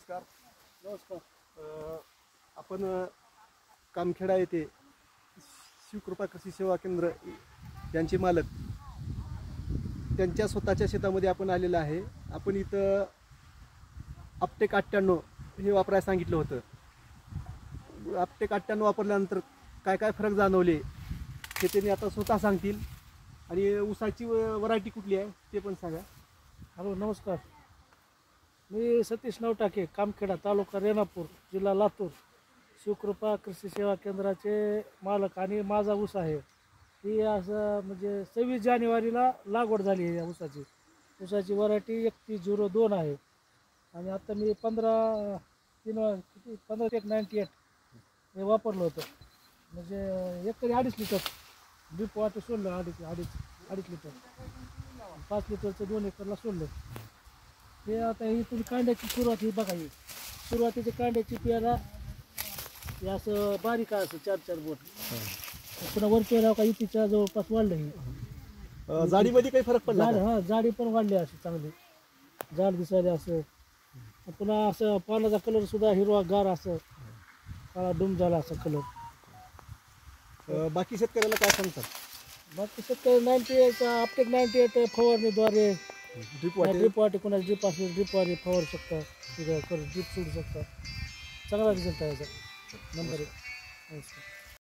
नमस्कार. नमस्कार. आपण कामखेडा येथे शिवकृपा कृषी सेवा केंद्र यांचे मालक त्यांच्या स्वतःच्या शेतामध्ये आपण आलेलं आहे. आपण इथं अपटेक 98 हे वापरायला सांगितलं होतं. अपटेक 98 वापरल्यानंतर काय काय फरक जाणवले हे त्यांनी आता स्वतः सांगतील. आणि ऊसाची व्हरायटी कुठली आहे ते पण सांगा. हॅलो, नमस्कार. मी सतीश नवटाके, कामखेडा, तालुका रेणापूर, जिल्हा लातूर, शिवकृपा कृषी सेवा केंद्राचे मालक. आणि माझा ऊस आहे ही असं म्हणजे 26 जानेवारीला लागवड झाली आहे. या ऊसाची व्हरायटी 3102 आहे. आणि आता मी 15-1-98 हे वापरलं होतं. म्हणजे एकरी 2.5 लिटर ड्रीप वाटर सोडलं. अडीच लिटर 5 लिटरचं 2 एकरला सोडलं. हे आता इथून कांड्याची सुरुवात ही बघा. ही सुरुवातीच्या कांड्याची पेरा हे असं बारीक आहे, असं 4-4 बोट. पुन्हा वरच्या राव का इतीच्या जवळपास वाढलं. ही जाडीमध्ये काही फरक पडला? जाडी पण वाढली अशी चांगली जाड दिसायला. असं पुन्हा असं पानाचा कलर सुद्धा हिरवा गार, असं काळा डूम झाला असा कलर. बाकी शेतकऱ्याला काय सांगतात? बाकी शेतकरी 98 अपटेक 98 फवारणीद्वारे ड्रीप ड्रीप वाटे कोणाची ड्रीप असेल ड्रीपवारे फवारू शकता. ड्रीप सोडू शकता. चांगला रिझल्ट आहे याचा. नंबर 1. नमस्कार.